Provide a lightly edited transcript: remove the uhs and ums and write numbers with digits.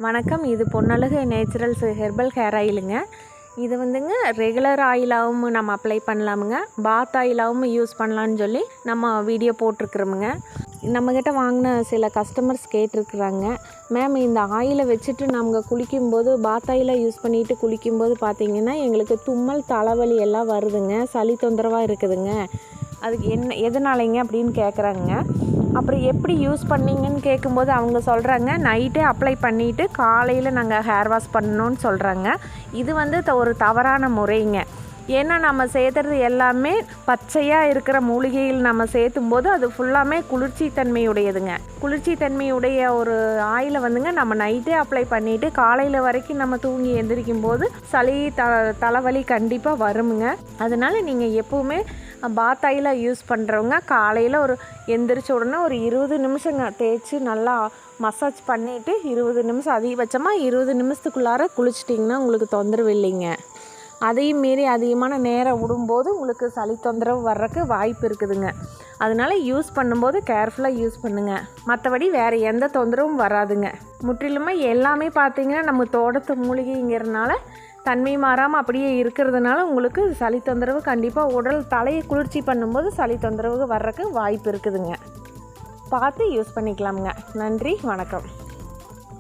வணக்கம். இது பொன்னழகு naturals herbal hair ஆயிலுங்க. இது வந்துங்க ரெகுலர் ஆயிலாகவும் நம்ம அப்ளை பண்ணலாமுங்க, பாத் ஆயிலாகவும் யூஸ் பண்ணலான்னு சொல்லி நம்ம வீடியோ போட்டிருக்கிறோமுங்க. நம்மக்கிட்ட வாங்கின சில கஸ்டமர்ஸ் கேட்டிருக்குறாங்க, மேம் இந்த ஆயிலை வச்சுட்டு நாங்கள் குளிக்கும்போது பாத் ஆயிலை யூஸ் பண்ணிவிட்டு குளிக்கும்போது பார்த்திங்கன்னா எங்களுக்கு தும்மல் தலைவலி எல்லாம் வருதுங்க, சளி தொந்தரவாக இருக்குதுங்க, அதுக்கு எதனாலைங்க அப்படின்னு கேட்குறாங்க. அப்புறம் எப்படி யூஸ் பண்ணிங்கன்னு கேட்கும்போது அவங்க சொல்கிறாங்க, நைட்டே அப்ளை பண்ணிவிட்டு காலையில் நாங்கள் ஹேர் வாஷ் பண்ணணுன்னு சொல்கிறாங்க. இது வந்து ஒரு தவறான முறைங்க. ஏன்னா நம்ம சேர்த்துறது எல்லாமே பச்சையாக இருக்கிற மூலிகையில் நம்ம சேர்த்தும் போது அது ஃபுல்லாமே குளிர்ச்சி தன்மையுடையதுங்க. குளிர்ச்சி தன்மையுடைய ஒரு ஆயிலை வந்துங்க நம்ம நைட்டே அப்ளை பண்ணிவிட்டு காலையில் வரைக்கும் நம்ம தூங்கி எந்திரிக்கும் போது சளி தலைவலி கண்டிப்பாக வருமுங்க. அதனால் நீங்கள் எப்போவுமே பாத் ஆயிலை யூஸ் பண்ணுறவங்க காலையில் ஒரு எந்திரிச்ச உடனே ஒரு 20 நிமிஷங்க தேய்ச்சி நல்லா மசாஜ் பண்ணிவிட்டு 20 நிமிஷம் அதிகபட்சமாக 20 நிமிஷத்துக்குள்ளார குளிச்சிட்டிங்கன்னா உங்களுக்கு தொந்தரவு இல்லைங்க. அதையும் மீறி அதிகமான நேரம் விடும்போது உங்களுக்கு சளி தொந்தரவு வர்றதுக்கு வாய்ப்பு இருக்குதுங்க. அதனால் யூஸ் பண்ணும்போது கேர்ஃபுல்லாக யூஸ் பண்ணுங்கள். மற்றபடி வேறு எந்த தொந்தரவும் வராதுங்க. முற்றிலுமே எல்லாமே பார்த்திங்கன்னா நம்ம தோட்டத்து மூலிகைங்கிறதுனால தன்மை மாறாமல் அப்படியே இருக்கிறதுனால உங்களுக்கு சளி தொந்தரவு கண்டிப்பாக உடல் தலையை குளிர்ச்சி பண்ணும்போது சளி தொந்தரவு வர்றதுக்கு வாய்ப்பு இருக்குதுங்க. பார்த்து யூஸ் பண்ணிக்கலாமுங்க. நன்றி, வணக்கம்.